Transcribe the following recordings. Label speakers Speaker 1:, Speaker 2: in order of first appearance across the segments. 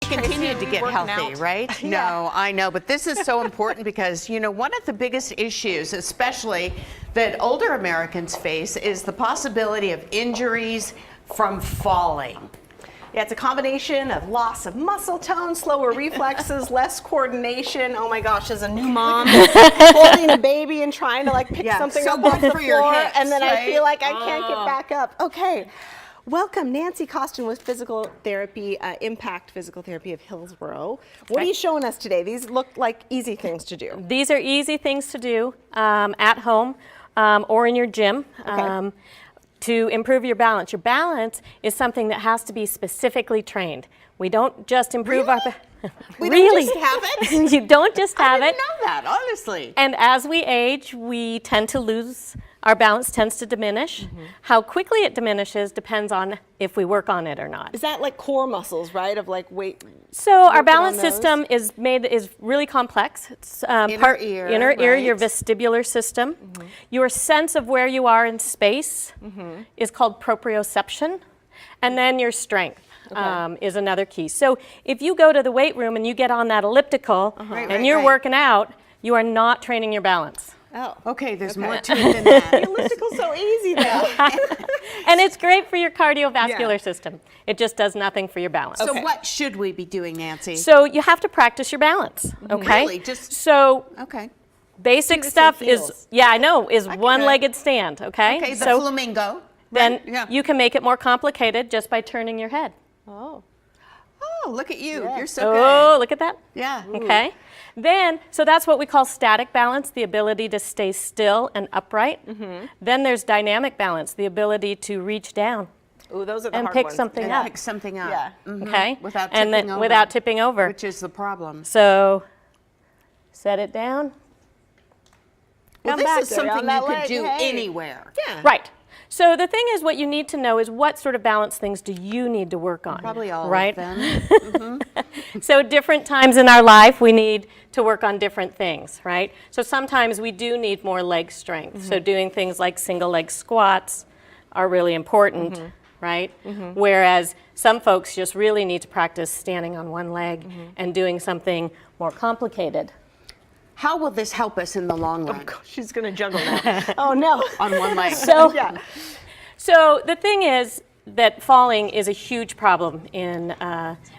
Speaker 1: continued to get healthy, right?
Speaker 2: Yeah.
Speaker 1: No, I know, but this is so important because, you know, one of the biggest issues, especially that older Americans face, is the possibility of injuries from falling.
Speaker 2: Yeah, it's a combination of loss of muscle tone, slower reflexes, less coordination. Oh my gosh, as a new mom, holding a baby and trying to like pick something
Speaker 1: so
Speaker 2: up off the
Speaker 1: good for your
Speaker 2: floor,
Speaker 1: hips,
Speaker 2: and then I feel like I
Speaker 1: right?
Speaker 2: can't get back up. Okay. Welcome, Nancy Causton with Physical Therapy, Impact Physical Therapy of Hillsboro. What are you showing us today? These look like easy things to do.
Speaker 3: These are easy things to do at home or in your gym.
Speaker 2: Okay.
Speaker 3: To improve your balance. Your balance is something that has to be specifically trained. We don't just improve our
Speaker 1: We
Speaker 3: really?
Speaker 1: don't just have it?
Speaker 3: You don't just have
Speaker 1: I
Speaker 3: it.
Speaker 1: didn't know that, honestly.
Speaker 3: And as we age, we tend to lose, our balance tends to diminish. How quickly it diminishes depends on if we work on it or not.
Speaker 2: Is that like core muscles, right? Of like weight.
Speaker 3: So our
Speaker 2: working
Speaker 3: balance
Speaker 2: on those?
Speaker 3: system is really complex. It's
Speaker 1: Inner ear,
Speaker 3: inner ear, your
Speaker 1: right.
Speaker 3: vestibular system. Your sense of where you are in space is called proprioception, and then your strength. Is another key. So if you go to the weight room and you get on that elliptical and you're working out, you are not training your balance.
Speaker 2: Oh.
Speaker 1: Okay, there's more to it than that.
Speaker 2: The elliptical's so easy though.
Speaker 3: And it's great for your cardiovascular system. It just does nothing for your balance.
Speaker 1: So what should we be doing, Nancy?
Speaker 3: So you have to practice your balance, okay?
Speaker 1: Really? Just
Speaker 3: so
Speaker 1: okay.
Speaker 3: basic
Speaker 2: this in
Speaker 3: stuff
Speaker 2: heels.
Speaker 3: is, yeah, I know, is one-legged stand, okay?
Speaker 1: Okay, the
Speaker 3: so
Speaker 1: flamingo.
Speaker 3: then
Speaker 1: Yeah.
Speaker 3: you can make it more complicated just by turning your head.
Speaker 2: Oh.
Speaker 1: Oh, look at you.
Speaker 2: Yeah.
Speaker 1: You're so
Speaker 3: Oh,
Speaker 1: good.
Speaker 3: look at that.
Speaker 1: Yeah.
Speaker 3: Okay. Then, so that's what we call static balance, the ability to stay still and upright. Then there's dynamic balance, the ability to reach down
Speaker 2: Ooh, those are the
Speaker 3: and
Speaker 2: hard
Speaker 3: pick
Speaker 2: ones.
Speaker 3: something
Speaker 1: And
Speaker 3: up.
Speaker 1: pick something up.
Speaker 2: Yeah.
Speaker 3: Okay.
Speaker 1: Without
Speaker 3: and
Speaker 1: tipping
Speaker 3: then
Speaker 1: over.
Speaker 3: without tipping over.
Speaker 1: Which is the problem.
Speaker 3: So set it down.
Speaker 1: Well,
Speaker 2: Come
Speaker 1: this
Speaker 2: back
Speaker 1: is
Speaker 2: there on
Speaker 1: something
Speaker 2: that
Speaker 1: you could
Speaker 2: leg,
Speaker 1: do
Speaker 2: hey.
Speaker 1: anywhere.
Speaker 2: Yeah.
Speaker 3: Right. So the thing is, what you need to know is what sort of balance things do you need to work on?
Speaker 1: Probably all
Speaker 3: right?
Speaker 1: of them.
Speaker 3: So different times in our life, we need to work on different things, right? So sometimes we do need more leg strength. So doing things like single leg squats are really important, right? Whereas some folks just really need to practice standing on one leg and doing something more complicated.
Speaker 1: How will this help us in the long run?
Speaker 2: She's gonna juggle now. Oh no.
Speaker 1: On one leg.
Speaker 3: So,
Speaker 2: Yeah.
Speaker 3: so the thing is that falling is a huge problem in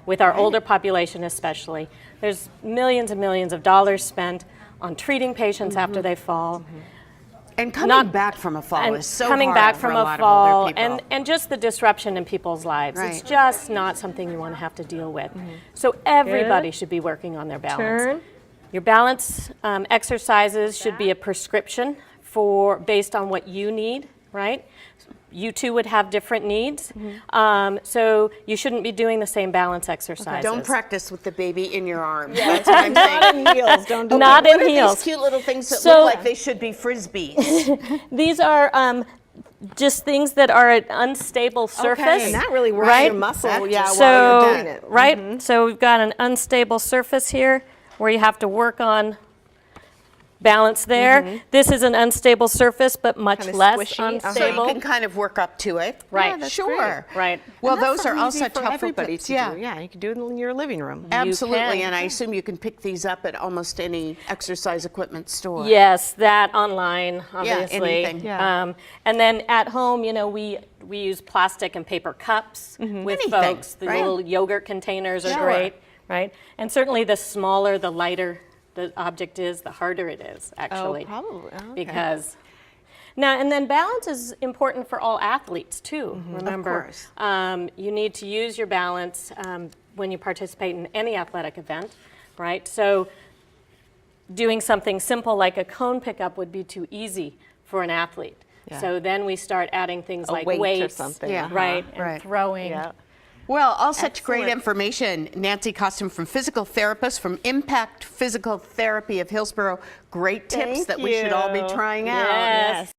Speaker 3: with our older population especially. There's millions and millions of dollars spent on treating patients after they fall.
Speaker 1: And coming back from a fall
Speaker 3: And
Speaker 1: is so
Speaker 3: coming
Speaker 1: hard
Speaker 3: back
Speaker 1: for
Speaker 3: from
Speaker 1: a
Speaker 3: a
Speaker 1: lot
Speaker 3: fall
Speaker 1: of older people.
Speaker 3: and just the disruption in people's lives. It's
Speaker 1: Right.
Speaker 3: just not something you want to have to deal with. So everybody should be working on their balance.
Speaker 2: Turn.
Speaker 3: Your balance exercises should be a prescription based on what you need, right? You two would have different needs, so you shouldn't be doing the same balance exercises.
Speaker 1: Don't practice with the baby in your arms. That's what I'm saying.
Speaker 2: Not in heels. Don't do
Speaker 3: Not
Speaker 2: that.
Speaker 3: in
Speaker 1: What are
Speaker 3: heels.
Speaker 1: these cute little things that
Speaker 3: So-
Speaker 1: look like they should be frisbees?
Speaker 3: These are just things that are an unstable surface.
Speaker 2: And that really works
Speaker 3: right?
Speaker 2: your muscle,
Speaker 1: That
Speaker 2: yeah,
Speaker 1: just-
Speaker 2: while
Speaker 3: So,
Speaker 2: you're doing it.
Speaker 3: right? So we've got an unstable surface here where you have to work on balance there. This is an unstable surface, but much
Speaker 2: Kinda
Speaker 3: less
Speaker 2: squishy.
Speaker 1: So
Speaker 3: unstable.
Speaker 1: you can kind of work up to it.
Speaker 3: Right.
Speaker 1: Yeah,
Speaker 3: that's
Speaker 1: sure.
Speaker 3: Right.
Speaker 1: Well,
Speaker 2: And that's
Speaker 1: those are all
Speaker 2: easy
Speaker 1: such
Speaker 2: for
Speaker 1: helpful
Speaker 2: everybody
Speaker 1: tips.
Speaker 2: to
Speaker 1: Yeah.
Speaker 2: do. Yeah, you can do it in your living room.
Speaker 1: Absolutely,
Speaker 3: can.
Speaker 1: and I assume you can pick these up at almost any exercise equipment store.
Speaker 3: Yes, that online, obviously.
Speaker 1: anything.
Speaker 2: Yeah.
Speaker 3: And then at home, you know, we use plastic and paper cups with
Speaker 1: Anything,
Speaker 3: folks. The
Speaker 1: right?
Speaker 3: little yogurt containers are
Speaker 1: Sure.
Speaker 3: great, right? And certainly the smaller, the lighter the object is, the harder it is, actually.
Speaker 2: probably. Oh, okay.
Speaker 3: Because now, and then balance is important for all athletes too. Remember,
Speaker 1: course.
Speaker 3: you need to use your balance when you participate in any athletic event, right? So doing something simple like a cone pickup would be too easy for an athlete.
Speaker 2: Yeah.
Speaker 3: So then we start adding things like
Speaker 2: weight or
Speaker 3: weights,
Speaker 2: something,
Speaker 1: Yeah.
Speaker 3: right, and
Speaker 1: right.
Speaker 3: throwing.
Speaker 2: Yeah.
Speaker 1: Well, all such great
Speaker 2: Excellent.
Speaker 1: information. Nancy Causton from Physical Therapist from Impact Physical Therapy of Hillsboro. Great tips
Speaker 2: Thank
Speaker 1: that we should all be
Speaker 2: you.
Speaker 1: trying out.
Speaker 3: Yes.